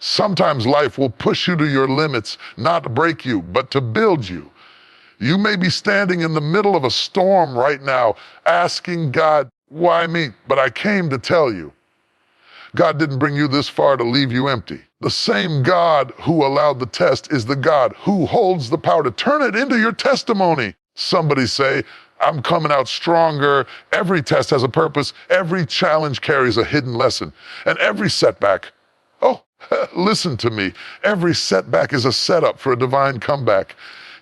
Sometimes life will push you to your limits, not to break you, but to build you. You may be standing in the middle of a storm right now, asking God, why me? But I came to tell you, God didn't bring you this far to leave you empty. The same God who allowed the test is the God who holds the power to turn it into your testimony. Somebody say, I'm coming out stronger. Every test has a purpose. Every challenge carries a hidden lesson. And every setback, oh, listen to me, every setback is a setup for a divine comeback.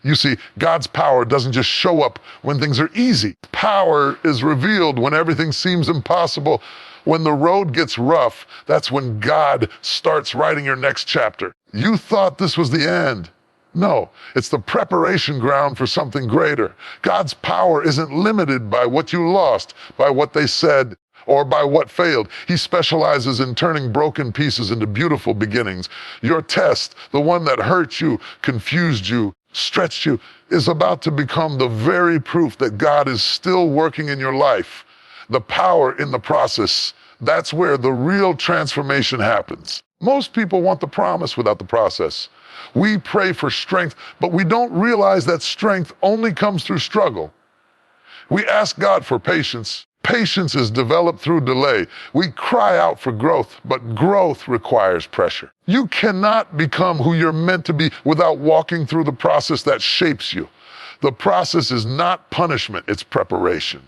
You see, God's power doesn't just show up when things are easy. Power is revealed when everything seems impossible. When the road gets rough, that's when God starts writing your next chapter. You thought this was the end. No, it's the preparation ground for something greater. God's power isn't limited by what you lost, by what they said, or by what failed. He specializes in turning broken pieces into beautiful beginnings. Your test, the one that hurt you, confused you, stretched you, is about to become the very proof that God is still working in your life. The power in the process, that's where the real transformation happens. Most people want the promise without the process. We pray for strength, but we don't realize that strength only comes through struggle. We ask God for patience. Patience is developed through delay. We cry out for growth, but growth requires pressure. You cannot become who you're meant to be without walking through the process that shapes you. The process is not punishment, it's preparation.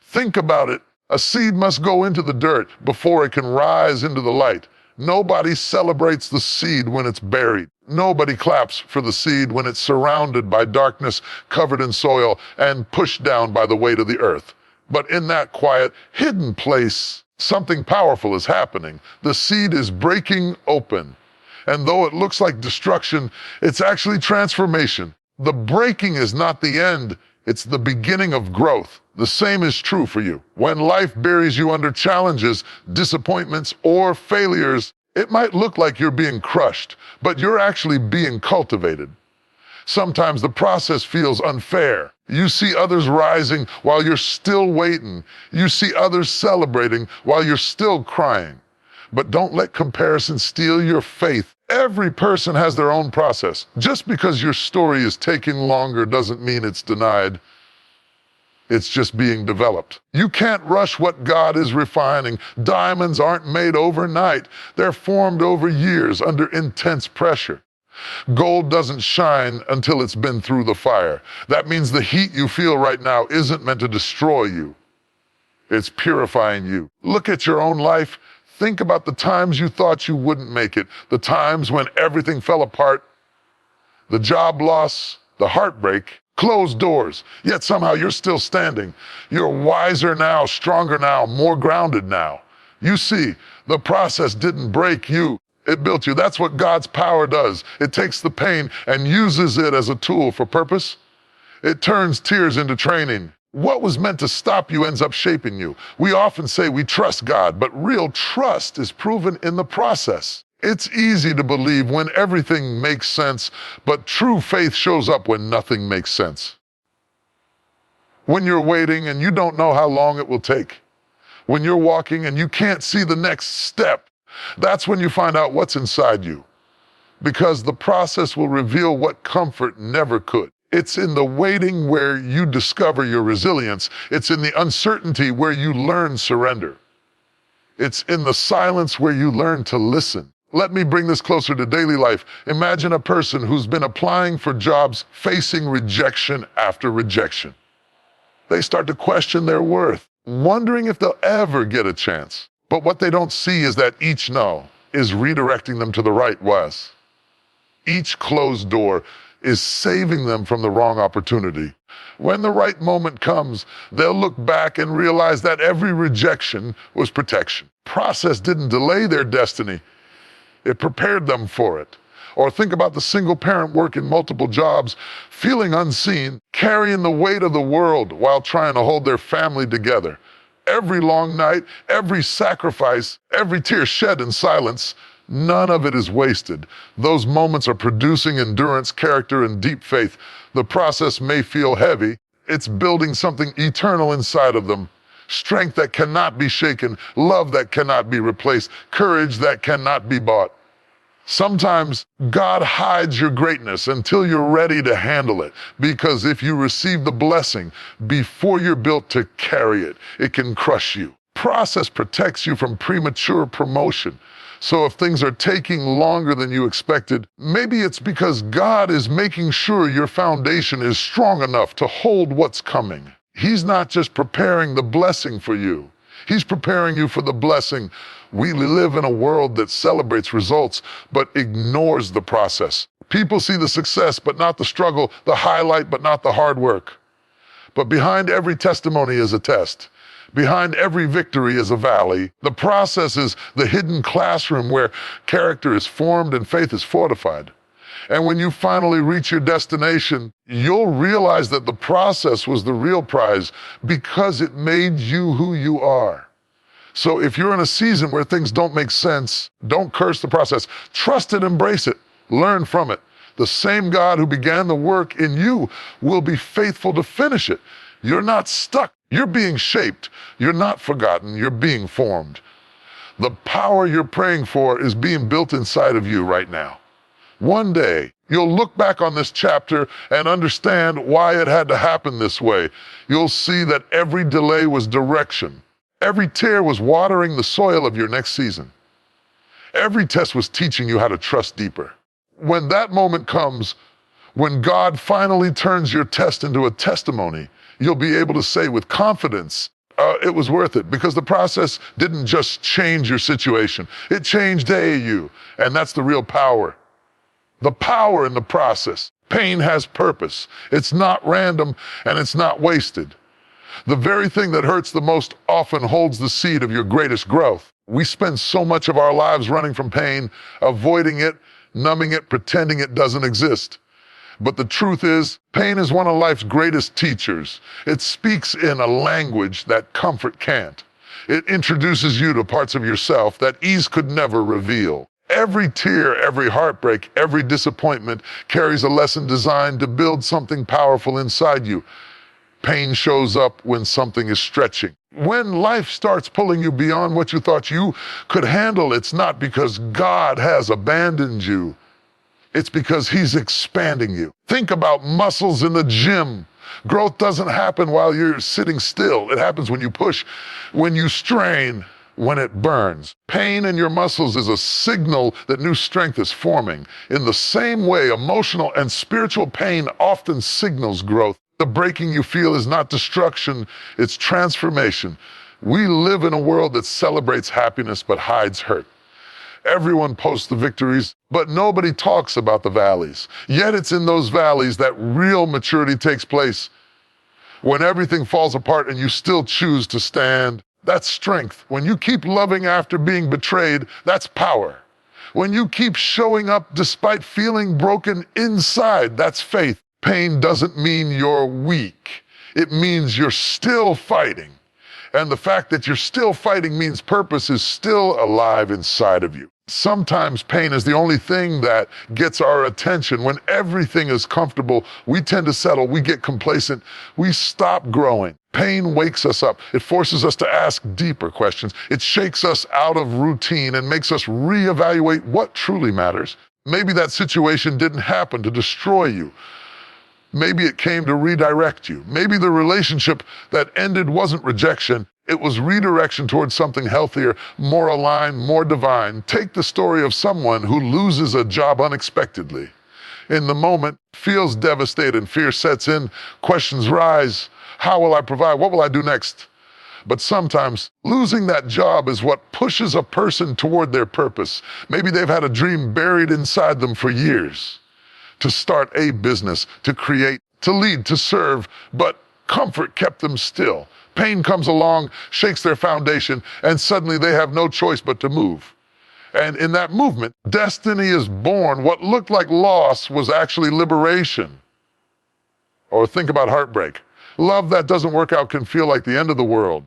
Think about it. A seed must go into the dirt before it can rise into the light. Nobody celebrates the seed when it's buried. Nobody claps for the seed when it's surrounded by darkness, covered in soil, and pushed down by the weight of the earth. But in that quiet, hidden place, something powerful is happening. The seed is breaking open. And though it looks like destruction, it's actually transformation. The breaking is not the end, it's the beginning of growth. The same is true for you. When life buries you under challenges, disappointments, or failures, it might look like you're being crushed, but you're actually being cultivated. Sometimes the process feels unfair. You see others rising while you're still waiting. You see others celebrating while you're still crying. But don't let comparison steal your faith. Every person has their own process. Just because your story is taking longer doesn't mean it's denied. It's just being developed. You can't rush what God is refining. Diamonds aren't made overnight. They're formed over years under intense pressure. Gold doesn't shine until it's been through the fire. That means the heat you feel right now isn't meant to destroy you. It's purifying you. Look at your own life. Think about the times you thought you wouldn't make it, the times when everything fell apart, the job loss, the heartbreak, closed doors, yet somehow you're still standing. You're wiser now, stronger now, more grounded now. You see, the process didn't break you. It built you. That's what God's power does. It takes the pain and uses it as a tool for purpose. It turns tears into training. What was meant to stop you ends up shaping you. We often say we trust God, but real trust is proven in the process. It's easy to believe when everything makes sense, but true faith shows up when nothing makes sense. When you're waiting and you don't know how long it will take. When you're walking and you can't see the next step. That's when you find out what's inside you. Because the process will reveal what comfort never could. It's in the waiting where you discover your resilience. It's in the uncertainty where you learn surrender. It's in the silence where you learn to listen. Let me bring this closer to daily life. Imagine a person who's been applying for jobs, facing rejection after rejection. They start to question their worth, wondering if they'll ever get a chance. But what they don't see is that each no is redirecting them to the right was. Each closed door is saving them from the wrong opportunity. When the right moment comes, they'll look back and realize that every rejection was protection. Process didn't delay their destiny. It prepared them for it. Or think about the single parent working multiple jobs, feeling unseen, carrying the weight of the world while trying to hold their family together. Every long night, every sacrifice, every tear shed in silence, none of it is wasted. Those moments are producing endurance, character, and deep faith. The process may feel heavy. It's building something eternal inside of them. Strength that cannot be shaken, love that cannot be replaced, courage that cannot be bought. Sometimes God hides your greatness until you're ready to handle it, because if you receive the blessing before you're built to carry it, it can crush you. Process protects you from premature promotion. So if things are taking longer than you expected, maybe it's because God is making sure your foundation is strong enough to hold what's coming. He's not just preparing the blessing for you. He's preparing you for the blessing. We live in a world that celebrates results, but ignores the process. People see the success, but not the struggle, the highlight, but not the hard work. But behind every testimony is a test. Behind every victory is a valley. The process is the hidden classroom where character is formed and faith is fortified. And when you finally reach your destination, you'll realize that the process was the real prize because it made you who you are. So if you're in a season where things don't make sense, don't curse the process. Trust it, embrace it, learn from it. The same God who began the work in you will be faithful to finish it. You're not stuck. You're being shaped. You're not forgotten. You're being formed. The power you're praying for is being built inside of you right now. One day, you'll look back on this chapter and understand why it had to happen this way. You'll see that every delay was direction. Every tear was watering the soil of your next season. Every test was teaching you how to trust deeper. When that moment comes, when God finally turns your test into a testimony, you'll be able to say with confidence, it was worth it, because the process didn't just change your situation. It changed you, and that's the real power. The power in the process. Pain has purpose. It's not random and it's not wasted. The very thing that hurts the most often holds the seed of your greatest growth. We spend so much of our lives running from pain, avoiding it, numbing it, pretending it doesn't exist. But the truth is, pain is one of life's greatest teachers. It speaks in a language that comfort can't. It introduces you to parts of yourself that ease could never reveal. Every tear, every heartbreak, every disappointment carries a lesson designed to build something powerful inside you. Pain shows up when something is stretching. When life starts pulling you beyond what you thought you could handle, it's not because God has abandoned you. It's because He's expanding you. Think about muscles in the gym. Growth doesn't happen while you're sitting still. It happens when you push, when you strain, when it burns. Pain in your muscles is a signal that new strength is forming. In the same way, emotional and spiritual pain often signals growth. The breaking you feel is not destruction, it's transformation. We live in a world that celebrates happiness but hides hurt. Everyone posts the victories, but nobody talks about the valleys. Yet it's in those valleys that real maturity takes place. When everything falls apart and you still choose to stand, that's strength. When you keep loving after being betrayed, that's power. When you keep showing up despite feeling broken inside, that's faith. Pain doesn't mean you're weak. It means you're still fighting. And the fact that you're still fighting means purpose is still alive inside of you. Sometimes pain is the only thing that gets our attention. When everything is comfortable, we tend to settle, we get complacent, we stop growing. Pain wakes us up. It forces us to ask deeper questions. It shakes us out of routine and makes us reevaluate what truly matters. Maybe that situation didn't happen to destroy you. Maybe it came to redirect you. Maybe the relationship that ended wasn't rejection. It was redirection towards something healthier, more aligned, more divine. Take the story of someone who loses a job unexpectedly. In the moment, feels devastated, fear sets in, questions rise. How will I provide? What will I do next? But sometimes losing that job is what pushes a person toward their purpose. Maybe they've had a dream buried inside them for years. To start a business, to create, to lead, to serve, but comfort kept them still. Pain comes along, shakes their foundation, and suddenly they have no choice but to move. And in that movement, destiny is born. What looked like loss was actually liberation. Or think about heartbreak. Love that doesn't work out can feel like the end of the world.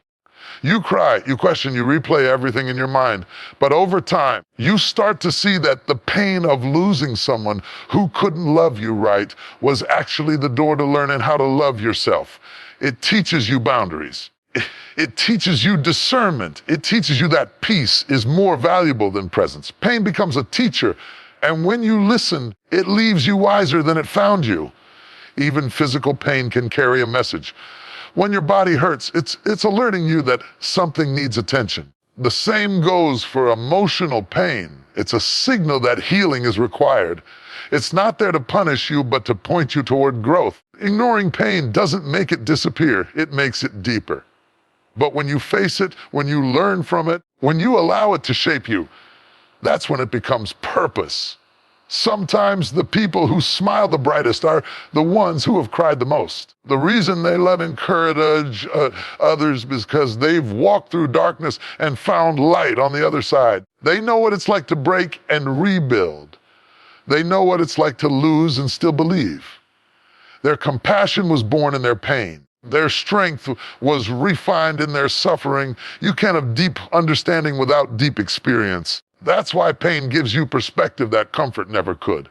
You cry, you question, you replay everything in your mind. But over time, you start to see that the pain of losing someone who couldn't love you right was actually the door to learning how to love yourself. It teaches you boundaries. It teaches you discernment. It teaches you that peace is more valuable than presence. Pain becomes a teacher, And when you listen, it leaves you wiser than it found you. Even physical pain can carry a message. When your body hurts, it's alerting you that something needs attention. The same goes for emotional pain. It's a signal that healing is required. It's not there to punish you, but to point you toward growth. Ignoring pain doesn't make it disappear, it makes it deeper. But when you face it, when you learn from it, when you allow it to shape you, that's when it becomes purpose. Sometimes the people who smile the brightest are the ones who have cried the most. The reason they let encourage others is because they've walked through darkness and found light on the other side. They know what it's like to break and rebuild. They know what it's like to lose and still believe. Their compassion was born in their pain. Their strength was refined in their suffering. You can't have deep understanding without deep experience. That's why pain gives you perspective that comfort never could.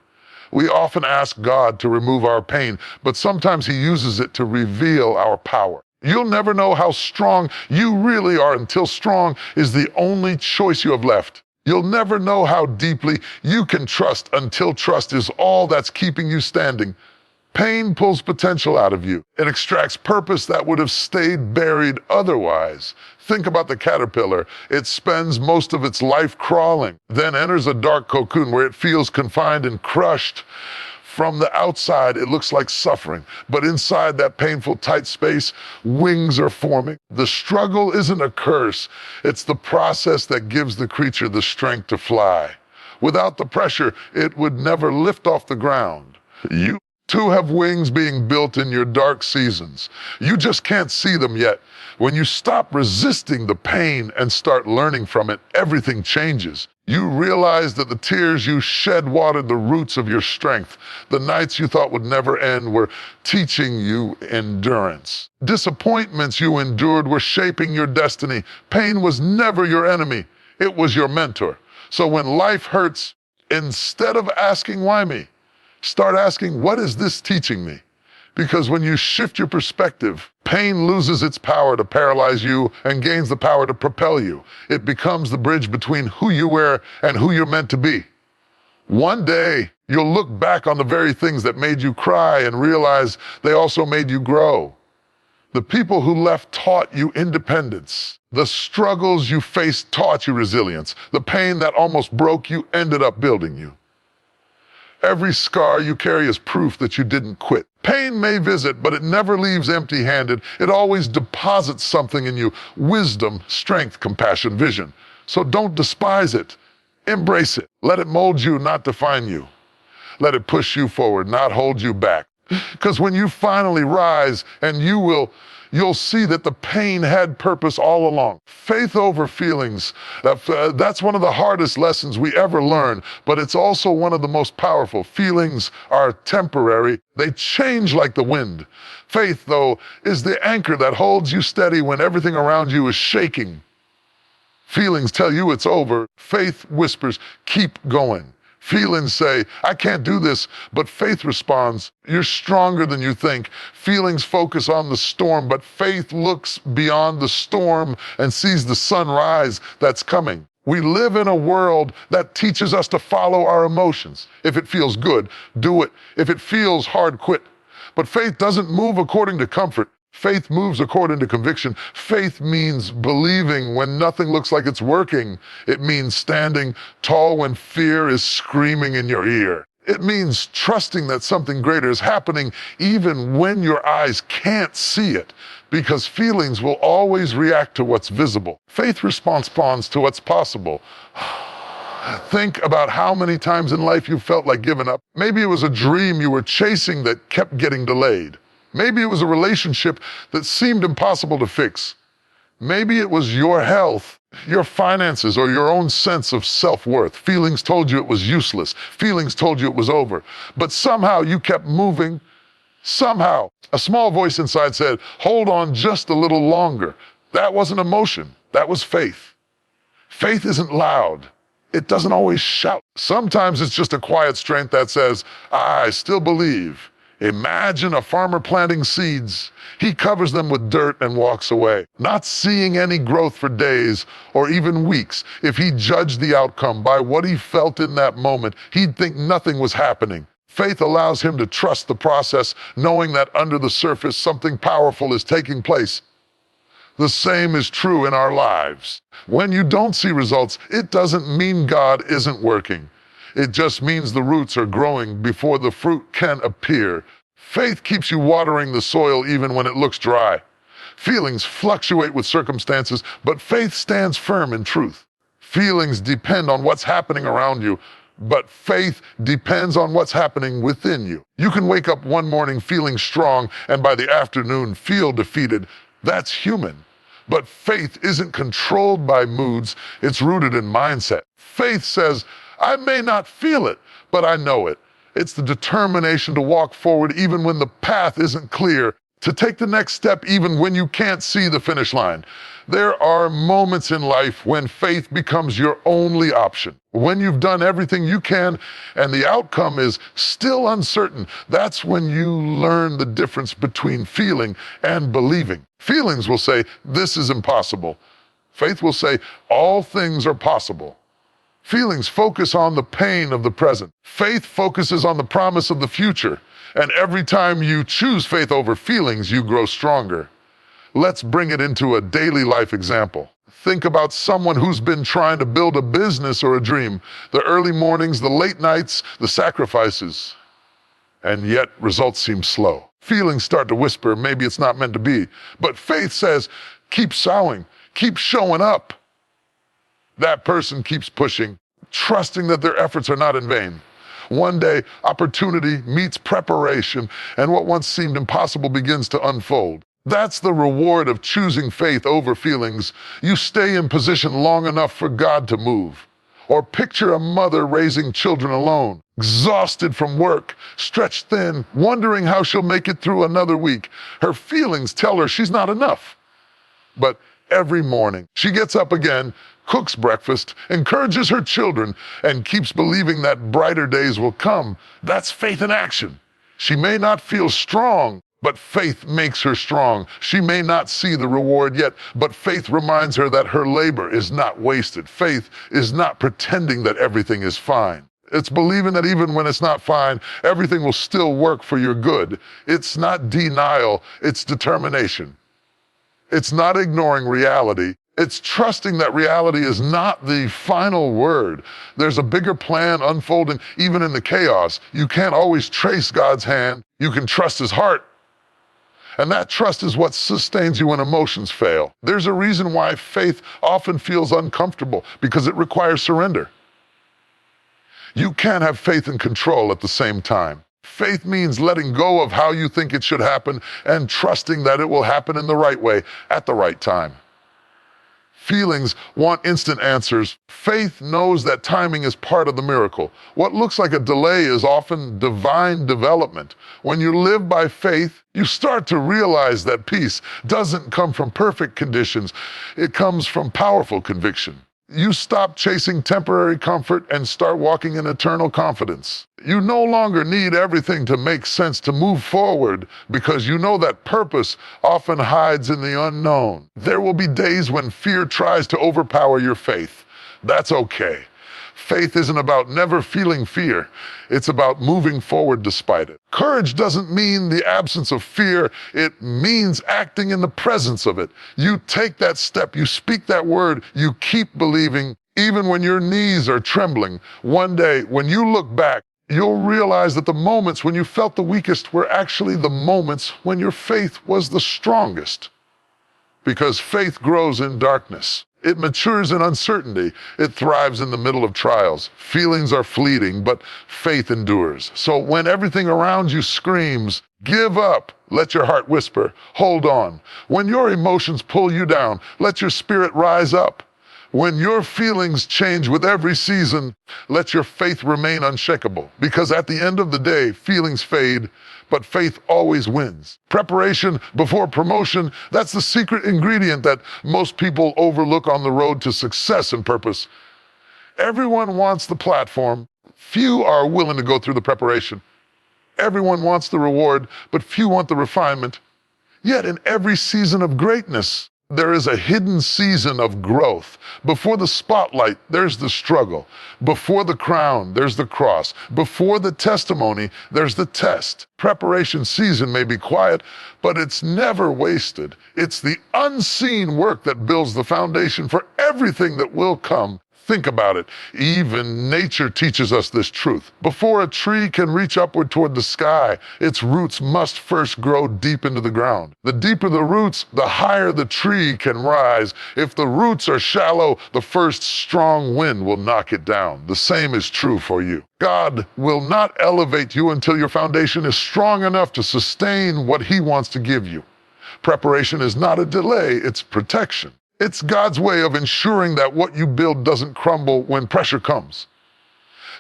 We often ask God to remove our pain, but sometimes He uses it to reveal our power. You'll never know how strong you really are until strong is the only choice you have left. You'll never know how deeply you can trust until trust is all that's keeping you standing. Pain pulls potential out of you. It extracts purpose that would have stayed buried otherwise. Think about the caterpillar. It spends most of its life crawling, then enters a dark cocoon where it feels confined and crushed. From the outside, it looks like suffering, but inside that painful, tight space, wings are forming. The struggle isn't a curse. It's the process that gives the creature the strength to fly. Without the pressure, it would never lift off the ground. You too have wings being built in your dark seasons. You just can't see them yet. When you stop resisting the pain and start learning from it, everything changes. You realize that the tears you shed watered the roots of your strength. The nights you thought would never end were teaching you endurance. Disappointments you endured were shaping your destiny. Pain was never your enemy. It was your mentor. So when life hurts, instead of asking, why me? Start asking, what is this teaching me? Because when you shift your perspective, pain loses its power to paralyze you and gains the power to propel you. It becomes the bridge between who you were and who you're meant to be. One day, you'll look back on the very things that made you cry and realize they also made you grow. The people who left taught you independence. The struggles you faced taught you resilience. The pain that almost broke you ended up building you. Every scar you carry is proof that you didn't quit. Pain may visit, but it never leaves empty-handed. It always deposits something in you: wisdom, strength, compassion, vision. So don't despise it. Embrace it. Let it mold you, not define you. Let it push you forward, not hold you back. Because when you finally rise, and you'll see that the pain had purpose all along. Faith over feelings, that's one of the hardest lessons we ever learn, but it's also one of the most powerful. Feelings are temporary. They change like the wind. Faith, though, is the anchor that holds you steady when everything around you is shaking. Feelings tell you it's over. Faith whispers, keep going. Feelings say, I can't do this, but faith responds, you're stronger than you think. Feelings focus on the storm, but faith looks beyond the storm and sees the sunrise that's coming. We live in a world that teaches us to follow our emotions. If it feels good, do it. If it feels hard, quit. But faith doesn't move according to comfort. Faith moves according to conviction. Faith means believing when nothing looks like it's working. It means standing tall when fear is screaming in your ear. It means trusting that something greater is happening even when your eyes can't see it, because feelings will always react to what's visible. Faith responds to what's possible. Think about how many times in life you felt like giving up. Maybe it was a dream you were chasing that kept getting delayed. Maybe it was a relationship that seemed impossible to fix. Maybe it was your health, your finances, or your own sense of self-worth. Feelings told you it was useless. Feelings told you it was over. But somehow you kept moving. Somehow, a small voice inside said, hold on just a little longer. That wasn't emotion. That was faith. Faith isn't loud. It doesn't always shout. Sometimes it's just a quiet strength that says, I still believe. Imagine a farmer planting seeds. He covers them with dirt and walks away, not seeing any growth for days or even weeks. If he judged the outcome by what he felt in that moment, he'd think nothing was happening. Faith allows him to trust the process, knowing that under the surface something powerful is taking place. The same is true in our lives. When you don't see results, it doesn't mean God isn't working. It just means the roots are growing before the fruit can appear. Faith keeps you watering the soil even when it looks dry. Feelings fluctuate with circumstances, but faith stands firm in truth. Feelings depend on what's happening around you, but faith depends on what's happening within you. You can wake up one morning feeling strong and by the afternoon feel defeated. That's human. But faith isn't controlled by moods, it's rooted in mindset. Faith says, I may not feel it, but I know it. It's the determination to walk forward even when the path isn't clear, to take the next step even when you can't see the finish line. There are moments in life when faith becomes your only option. When you've done everything you can and the outcome is still uncertain, that's when you learn the difference between feeling and believing. Feelings will say, this is impossible. Faith will say, all things are possible. Feelings focus on the pain of the present. Faith focuses on the promise of the future. And every time you choose faith over feelings, you grow stronger. Let's bring it into a daily life example. Think about someone who's been trying to build a business or a dream. The early mornings, the late nights, the sacrifices. And yet results seem slow. Feelings start to whisper, maybe it's not meant to be. But faith says, keep sowing, keep showing up. That person keeps pushing, trusting that their efforts are not in vain. One day, opportunity meets preparation, and what once seemed impossible begins to unfold. That's the reward of choosing faith over feelings. You stay in position long enough for God to move. Or picture a mother raising children alone, exhausted from work, stretched thin, wondering how she'll make it through another week. Her feelings tell her she's not enough. But every morning, she gets up again, cooks breakfast, encourages her children, and keeps believing that brighter days will come. That's faith in action. She may not feel strong, but faith makes her strong. She may not see the reward yet, but faith reminds her that her labor is not wasted. Faith is not pretending that everything is fine. It's believing that even when it's not fine, everything will still work for your good. It's not denial, it's determination. It's not ignoring reality. It's trusting that reality is not the final word. There's a bigger plan unfolding even in the chaos. You can't always trace God's hand. You can trust his heart. And that trust is what sustains you when emotions fail. There's a reason why faith often feels uncomfortable, because it requires surrender. You can't have faith and control at the same time. Faith means letting go of how you think it should happen and trusting that it will happen in the right way at the right time. Feelings want instant answers. Faith knows that timing is part of the miracle. What looks like a delay is often divine development. When you live by faith, you start to realize that peace doesn't come from perfect conditions. It comes from powerful conviction. You stop chasing temporary comfort and start walking in eternal confidence. You no longer need everything to make sense to move forward, because you know that purpose often hides in the unknown. There will be days when fear tries to overpower your faith. That's okay. Faith isn't about never feeling fear. It's about moving forward despite it. Courage doesn't mean the absence of fear. It means acting in the presence of it. You take that step, you speak that word, you keep believing, even when your knees are trembling. One day, when you look back, you'll realize that the moments when you felt the weakest were actually the moments when your faith was the strongest. Because faith grows in darkness. It matures in uncertainty. It thrives in the middle of trials. Feelings are fleeting, but faith endures. So when everything around you screams, give up, let your heart whisper, hold on. When your emotions pull you down, let your spirit rise up. When your feelings change with every season, let your faith remain unshakable. Because at the end of the day, feelings fade, but faith always wins. Preparation before promotion, that's the secret ingredient that most people overlook on the road to success and purpose. Everyone wants the platform. Few are willing to go through the preparation. Everyone wants the reward, but few want the refinement. Yet in every season of greatness, there is a hidden season of growth. Before the spotlight, there's the struggle. Before the crown, there's the cross. Before the testimony, there's the test. Preparation season may be quiet, but it's never wasted. It's the unseen work that builds the foundation for everything that will come. Think about it. Even nature teaches us this truth. Before a tree can reach upward toward the sky, its roots must first grow deep into the ground. The deeper the roots, the higher the tree can rise. If the roots are shallow, the first strong wind will knock it down. The same is true for you. God will not elevate you until your foundation is strong enough to sustain what He wants to give you. Preparation is not a delay, it's protection. It's God's way of ensuring that what you build doesn't crumble when pressure comes.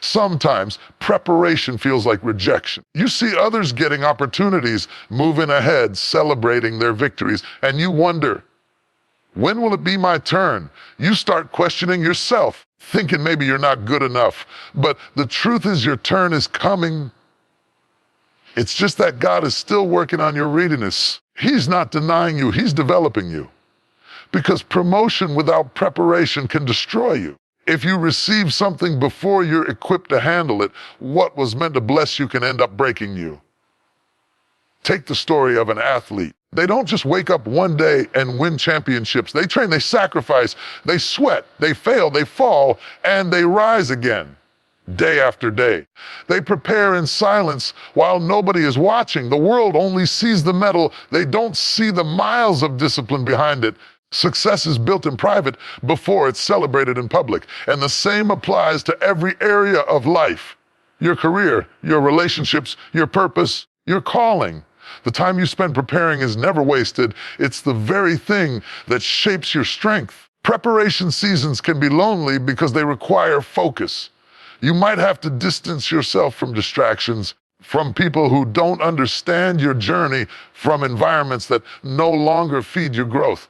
Sometimes preparation feels like rejection. You see others getting opportunities, moving ahead, celebrating their victories, and you wonder, when will it be my turn? You start questioning yourself, thinking maybe you're not good enough. But the truth is your turn is coming. It's just that God is still working on your readiness. He's not denying you, He's developing you. Because promotion without preparation can destroy you. If you receive something before you're equipped to handle it, what was meant to bless you can end up breaking you. Take the story of an athlete. They don't just wake up one day and win championships. They train, they sacrifice, they sweat, they fail, they fall, and they rise again, day after day. They prepare in silence while nobody is watching. The world only sees the medal. They don't see the miles of discipline behind it. Success is built in private before it's celebrated in public. And the same applies to every area of life. Your career, your relationships, your purpose, your calling. The time you spend preparing is never wasted. It's the very thing that shapes your strength. Preparation seasons can be lonely because they require focus. You might have to distance yourself from distractions, from people who don't understand your journey, from environments that no longer feed your growth.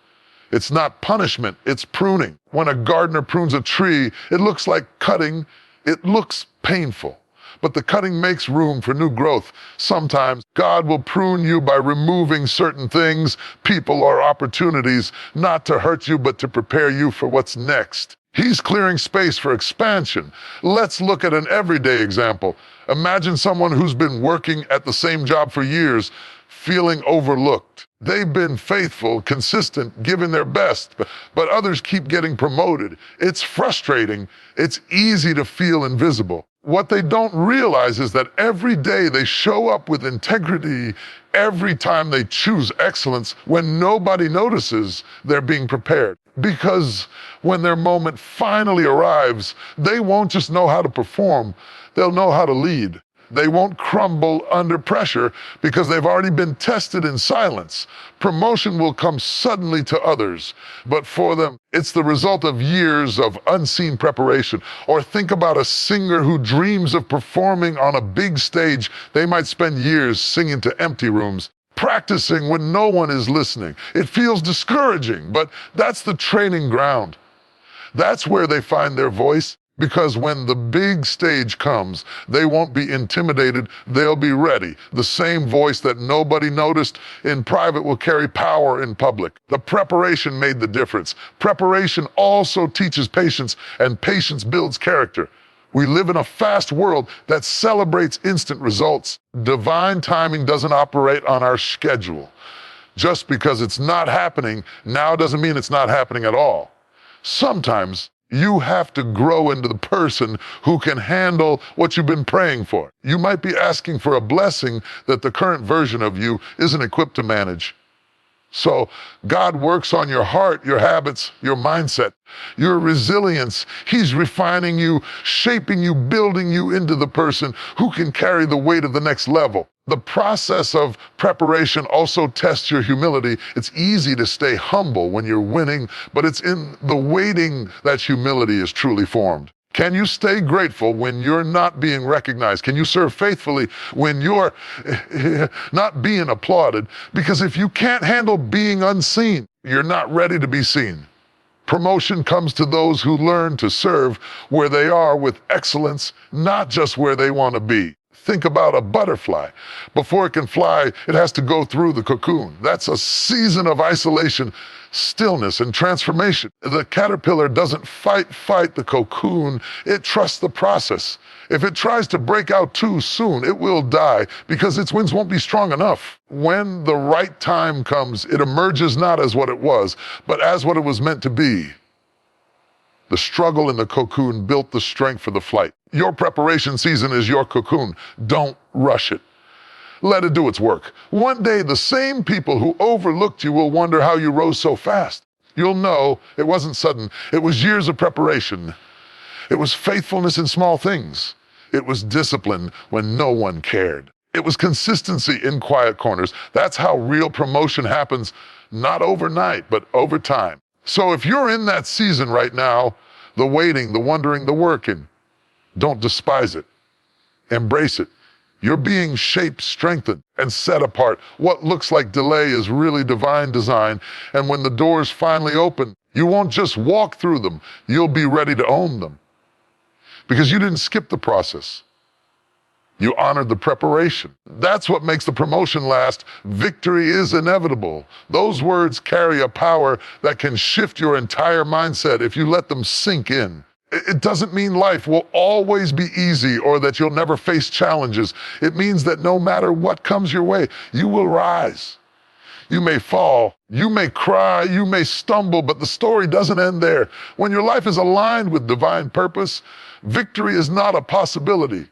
It's not punishment, it's pruning. When a gardener prunes a tree, it looks like cutting. It looks painful, but the cutting makes room for new growth. Sometimes God will prune you by removing certain things, people, or opportunities, not to hurt you, but to prepare you for what's next. He's clearing space for expansion. Let's look at an everyday example. Imagine someone who's been working at the same job for years, feeling overlooked. They've been faithful, consistent, giving their best, but others keep getting promoted. It's frustrating. It's easy to feel invisible. What they don't realize is that every day they show up with integrity, every time they choose excellence, when nobody notices, they're being prepared. Because when their moment finally arrives, they won't just know how to perform, they'll know how to lead. They won't crumble under pressure because they've already been tested in silence. Promotion will come suddenly to others, but for them, it's the result of years of unseen preparation. Or think about a singer who dreams of performing on a big stage. They might spend years singing to empty rooms, practicing when no one is listening. It feels discouraging, but that's the training ground. That's where they find their voice. Because when the big stage comes, they won't be intimidated, they'll be ready. The same voice that nobody noticed in private will carry power in public. The preparation made the difference. Preparation also teaches patience, and patience builds character. We live in a fast world that celebrates instant results. Divine timing doesn't operate on our schedule. Just because it's not happening now doesn't mean it's not happening at all. Sometimes you have to grow into the person who can handle what you've been praying for. You might be asking for a blessing that the current version of you isn't equipped to manage. So God works on your heart, your habits, your mindset, your resilience. He's refining you, shaping you, building you into the person who can carry the weight of the next level. The process of preparation also tests your humility. It's easy to stay humble when you're winning, but it's in the waiting that humility is truly formed. Can you stay grateful when you're not being recognized? Can you serve faithfully when you're not being applauded? Because if you can't handle being unseen, you're not ready to be seen. Promotion comes to those who learn to serve where they are with excellence, not just where they want to be. Think about a butterfly. Before it can fly, it has to go through the cocoon. That's a season of isolation, stillness, and transformation. The caterpillar doesn't fight the cocoon. It trusts the process. If it tries to break out too soon, it will die because its wings won't be strong enough. When the right time comes, it emerges not as what it was, but as what it was meant to be. The struggle in the cocoon built the strength for the flight. Your preparation season is your cocoon. Don't rush it. Let it do its work. One day, the same people who overlooked you will wonder how you rose so fast. You'll know it wasn't sudden. It was years of preparation. It was faithfulness in small things. It was discipline when no one cared. It was consistency in quiet corners. That's how real promotion happens, not overnight, but over time. So if you're in that season right now, the waiting, the wondering, the working, don't despise it. Embrace it. You're being shaped, strengthened, and set apart. What looks like delay is really divine design. And when the doors finally open, you won't just walk through them. You'll be ready to own them. Because you didn't skip the process. You honored the preparation. That's what makes the promotion last. Victory is inevitable. Those words carry a power that can shift your entire mindset if you let them sink in. It doesn't mean life will always be easy or that you'll never face challenges. It means that no matter what comes your way, you will rise. You may fall, you may cry, you may stumble, but the story doesn't end there. When your life is aligned with divine purpose, victory is not a possibility.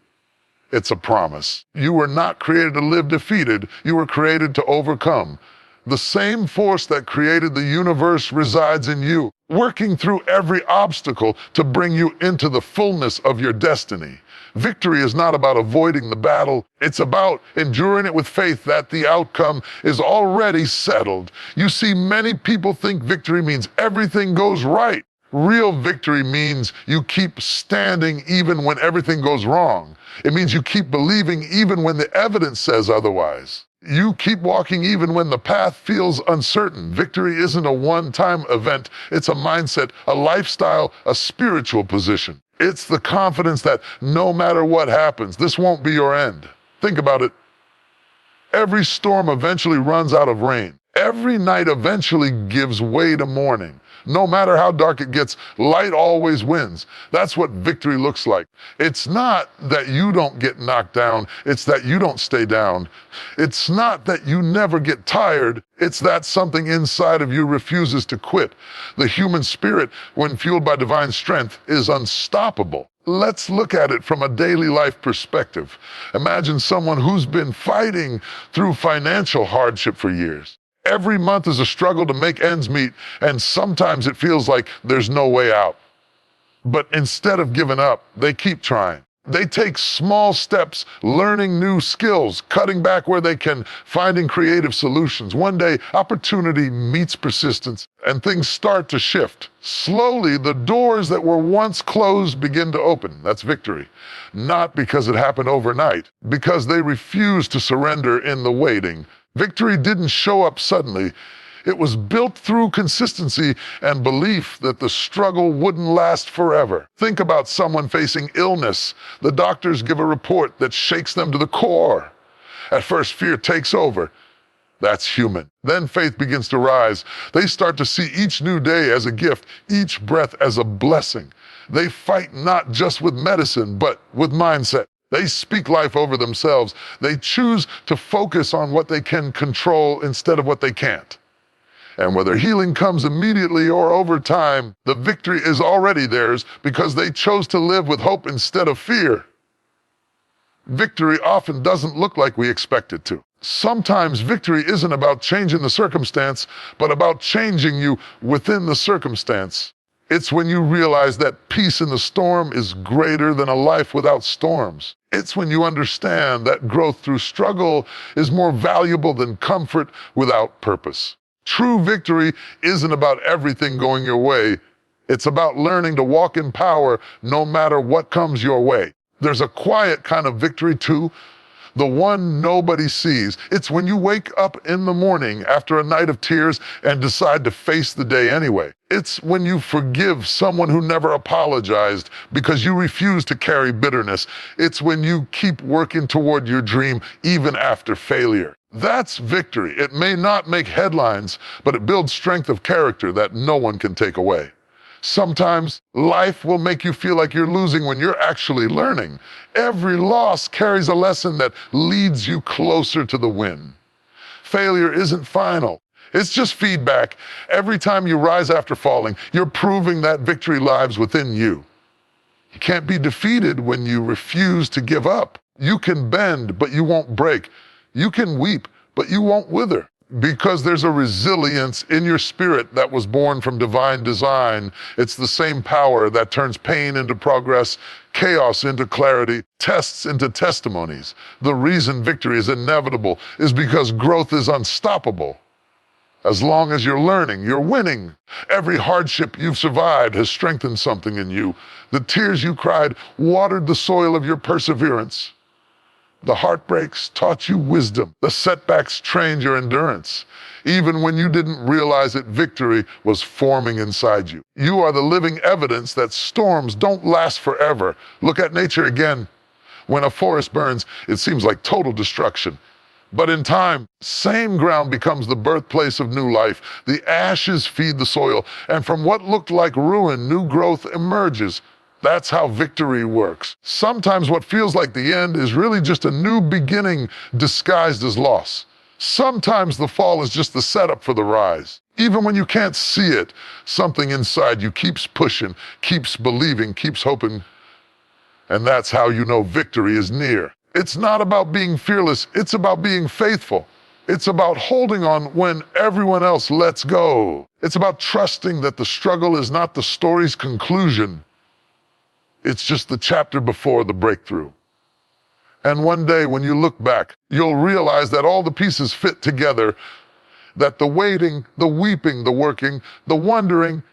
It's a promise. You were not created to live defeated. You were created to overcome. The same force that created the universe resides in you, working through every obstacle to bring you into the fullness of your destiny. Victory is not about avoiding the battle. It's about enduring it with faith that the outcome is already settled. You see, many people think victory means everything goes right. Real victory means you keep standing even when everything goes wrong. It means you keep believing even when the evidence says otherwise. You keep walking even when the path feels uncertain. Victory isn't a one-time event. It's a mindset, a lifestyle, a spiritual position. It's the confidence that no matter what happens, this won't be your end. Think about it. Every storm eventually runs out of rain. Every night eventually gives way to morning. No matter how dark it gets, light always wins. That's what victory looks like. It's not that you don't get knocked down, it's that you don't stay down. It's not that you never get tired, it's that something inside of you refuses to quit. The human spirit, when fueled by divine strength, is unstoppable. Let's look at it from a daily life perspective. Imagine someone who's been fighting through financial hardship for years. Every month is a struggle to make ends meet, and sometimes it feels like there's no way out. But instead of giving up, they keep trying. They take small steps, learning new skills, cutting back where they can, finding creative solutions. One day, opportunity meets persistence, and things start to shift. Slowly, the doors that were once closed begin to open. That's victory. Not because it happened overnight, because they refused to surrender in the waiting. Victory didn't show up suddenly. It was built through consistency and belief that the struggle wouldn't last forever. Think about someone facing illness. The doctors give a report that shakes them to the core. At first, fear takes over. That's human. Then faith begins to rise. They start to see each new day as a gift, each breath as a blessing. They fight not just with medicine, but with mindset. They speak life over themselves. They choose to focus on what they can control instead of what they can't. And whether healing comes immediately or over time, the victory is already theirs because they chose to live with hope instead of fear. Victory often doesn't look like we expect it to. Sometimes victory isn't about changing the circumstance, but about changing you within the circumstance. It's when you realize that peace in the storm is greater than a life without storms. It's when you understand that growth through struggle is more valuable than comfort without purpose. True victory isn't about everything going your way. It's about learning to walk in power no matter what comes your way. There's a quiet kind of victory too, the one nobody sees. It's when you wake up in the morning after a night of tears and decide to face the day anyway. It's when you forgive someone who never apologized because you refuse to carry bitterness. It's when you keep working toward your dream even after failure. That's victory. It may not make headlines, but it builds strength of character that no one can take away. Sometimes life will make you feel like you're losing when you're actually learning. Every loss carries a lesson that leads you closer to the win. Failure isn't final. It's just feedback. Every time you rise after falling, you're proving that victory lives within you. You can't be defeated when you refuse to give up. You can bend, but you won't break. You can weep, but you won't wither. Because there's a resilience in your spirit that was born from divine design. It's the same power that turns pain into progress, chaos into clarity, tests into testimonies. The reason victory is inevitable is because growth is unstoppable. As long as you're learning, you're winning. Every hardship you've survived has strengthened something in you. The tears you cried watered the soil of your perseverance. The heartbreaks taught you wisdom. The setbacks trained your endurance. Even when you didn't realize it, victory was forming inside you. You are the living evidence that storms don't last forever. Look at nature again. When a forest burns, it seems like total destruction. But in time, same ground becomes the birthplace of new life. The ashes feed the soil, and from what looked like ruin, new growth emerges. That's how victory works. Sometimes what feels like the end is really just a new beginning disguised as loss. Sometimes the fall is just the setup for the rise. Even when you can't see it, something inside you keeps pushing, keeps believing, keeps hoping. And that's how you know victory is near. It's not about being fearless, it's about being faithful. It's about holding on when everyone else lets go. It's about trusting that the struggle is not the story's conclusion. It's just the chapter before the breakthrough. And one day when you look back, you'll realize that all the pieces fit together, that the waiting, the weeping, the working, the wondering,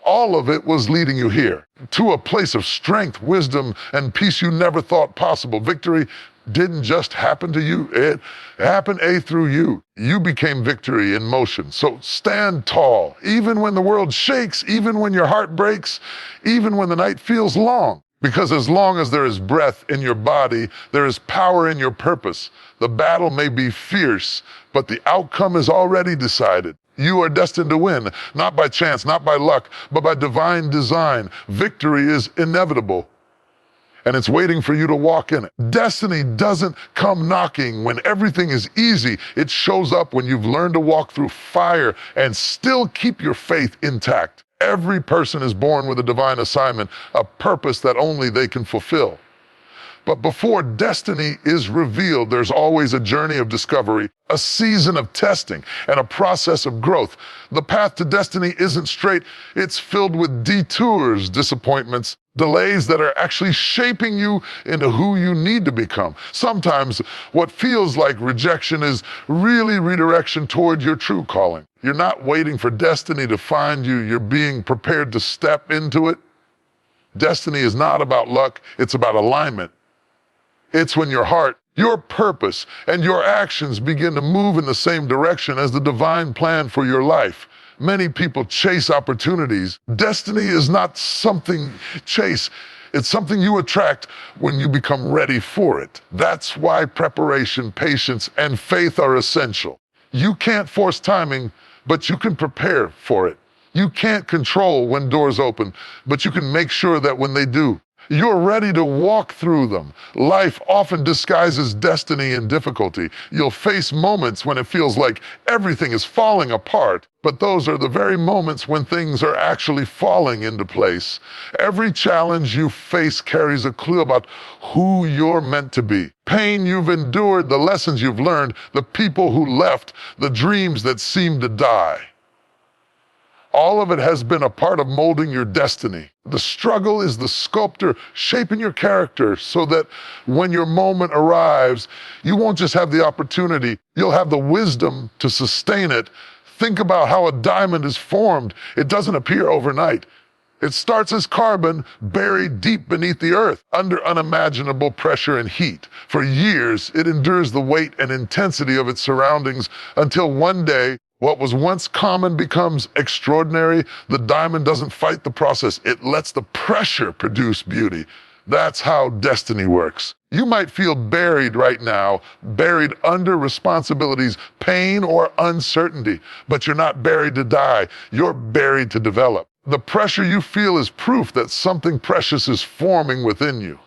all of it was leading you here, to a place of strength, wisdom, and peace you never thought possible. Victory didn't just happen to you, it happened through you. You became victory in motion. So stand tall, even when the world shakes, even when your heart breaks, even when the night feels long. Because as long as there is breath in your body, there is power in your purpose. The battle may be fierce, but the outcome is already decided. You are destined to win, not by chance, not by luck, but by divine design. Victory is inevitable, and it's waiting for you to walk in it. Destiny doesn't come knocking when everything is easy. It shows up when you've learned to walk through fire and still keep your faith intact. Every person is born with a divine assignment, a purpose that only they can fulfill. But before destiny is revealed, there's always a journey of discovery, a season of testing, and a process of growth. The path to destiny isn't straight. It's filled with detours, disappointments, delays that are actually shaping you into who you need to become. Sometimes what feels like rejection is really redirection toward your true calling. You're not waiting for destiny to find you. You're being prepared to step into it. Destiny is not about luck. It's about alignment. It's when your heart, your purpose, and your actions begin to move in the same direction as the divine plan for your life. Many people chase opportunities. Destiny is not something chase. It's something you attract when you become ready for it. That's why preparation, patience, and faith are essential. You can't force timing, but you can prepare for it. You can't control when doors open, but you can make sure that when they do, you're ready to walk through them. Life often disguises destiny in difficulty. You'll face moments when it feels like everything is falling apart, but those are the very moments when things are actually falling into place. Every challenge you face carries a clue about who you're meant to be. Pain you've endured, the lessons you've learned, the people who left, the dreams that seemed to die. All of it has been a part of molding your destiny. The struggle is the sculptor shaping your character so that when your moment arrives, you won't just have the opportunity, you'll have the wisdom to sustain it. Think about how a diamond is formed. It doesn't appear overnight. It starts as carbon buried deep beneath the earth under unimaginable pressure and heat. For years, it endures the weight and intensity of its surroundings until one day, what was once common becomes extraordinary. The diamond doesn't fight the process. It lets the pressure produce beauty. That's how destiny works. You might feel buried right now, buried under responsibilities, pain, or uncertainty, but you're not buried to die. You're buried to develop. The pressure you feel is proof that something precious is forming within you.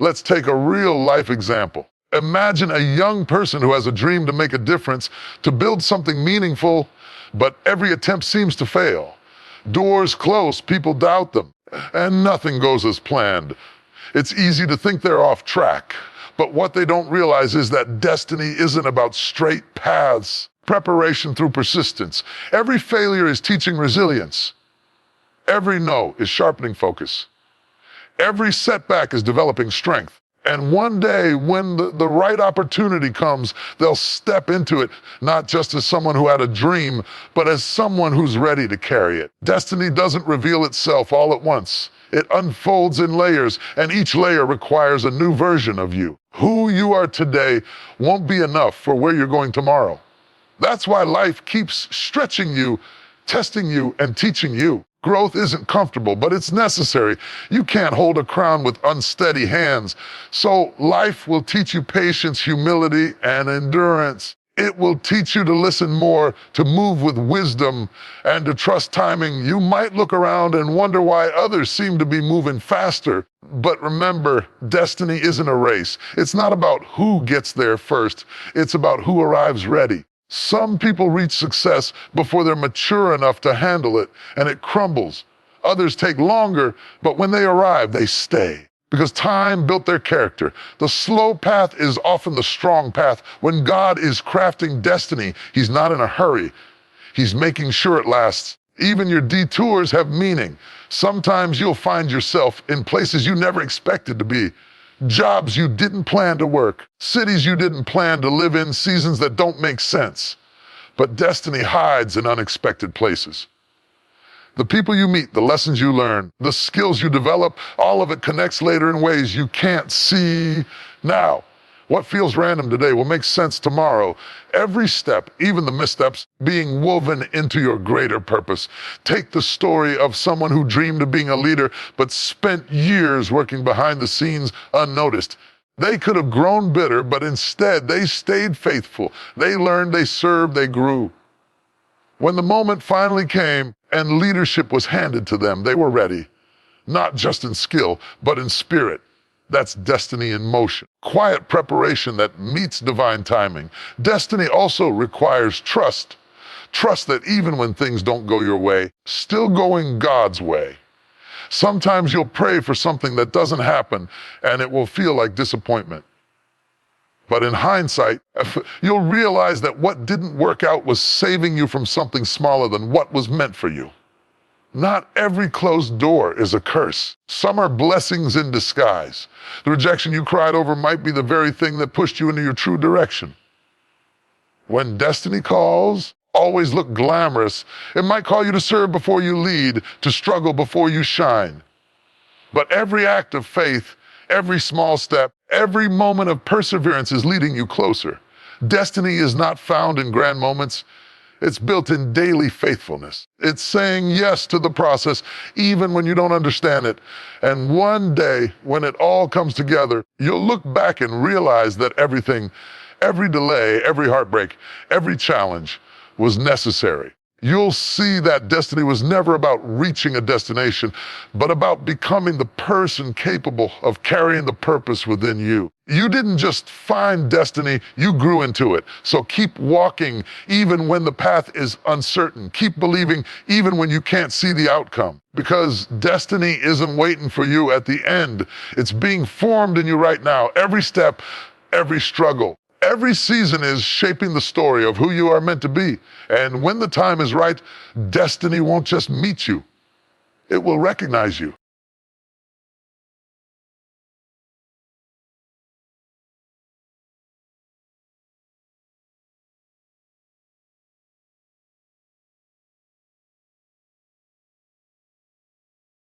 Let's take a real life example. Imagine a young person who has a dream to make a difference, to build something meaningful, but every attempt seems to fail. Doors close, people doubt them, and nothing goes as planned. It's easy to think they're off track, but what they don't realize is that destiny isn't about straight paths, preparation through persistence. Every failure is teaching resilience. Every no is sharpening focus. Every setback is developing strength. And one day, when the right opportunity comes, they'll step into it, not just as someone who had a dream, but as someone who's ready to carry it. Destiny doesn't reveal itself all at once. It unfolds in layers, and each layer requires a new version of you. Who you are today won't be enough for where you're going tomorrow. That's why life keeps stretching you, testing you, and teaching you. Growth isn't comfortable, but it's necessary. You can't hold a crown with unsteady hands. So life will teach you patience, humility, and endurance. It will teach you to listen more, to move with wisdom, and to trust timing. You might look around and wonder why others seem to be moving faster. But remember, destiny isn't a race. It's not about who gets there first. It's about who arrives ready. Some people reach success before they're mature enough to handle it, and it crumbles. Others take longer, but when they arrive, they stay. Because time built their character. The slow path is often the strong path. When God is crafting destiny, He's not in a hurry. He's making sure it lasts. Even your detours have meaning. Sometimes you'll find yourself in places you never expected to be. Jobs you didn't plan to work, cities you didn't plan to live in, seasons that don't make sense. But destiny hides in unexpected places. The people you meet, the lessons you learn, the skills you develop, all of it connects later in ways you can't see now. What feels random today will make sense tomorrow. Every step, even the missteps, being woven into your greater purpose. Take the story of someone who dreamed of being a leader, but spent years working behind the scenes unnoticed. They could have grown bitter, but instead they stayed faithful. They learned, they served, they grew. When the moment finally came and leadership was handed to them, they were ready. Not just in skill, but in spirit. That's destiny in motion. Quiet preparation that meets divine timing. Destiny also requires trust. Trust that even when things don't go your way, still going God's way. Sometimes you'll pray for something that doesn't happen, and it will feel like disappointment. But in hindsight, you'll realize that what didn't work out was saving you from something smaller than what was meant for you. Not every closed door is a curse. Some are blessings in disguise. The rejection you cried over might be the very thing that pushed you into your true direction. When destiny calls, always look glamorous. It might call you to serve before you lead, to struggle before you shine. But every act of faith, every small step, every moment of perseverance is leading you closer. Destiny is not found in grand moments. It's built in daily faithfulness. It's saying yes to the process, even when you don't understand it. And one day, when it all comes together, you'll look back and realize that everything, every delay, every heartbreak, every challenge was necessary. You'll see that destiny was never about reaching a destination, but about becoming the person capable of carrying the purpose within you. You didn't just find destiny, you grew into it. So keep walking even when the path is uncertain. Keep believing even when you can't see the outcome. Because destiny isn't waiting for you at the end. It's being formed in you right now. Every step, every struggle. Every season is shaping the story of who you are meant to be. And when the time is right, destiny won't just meet you. It will recognize you.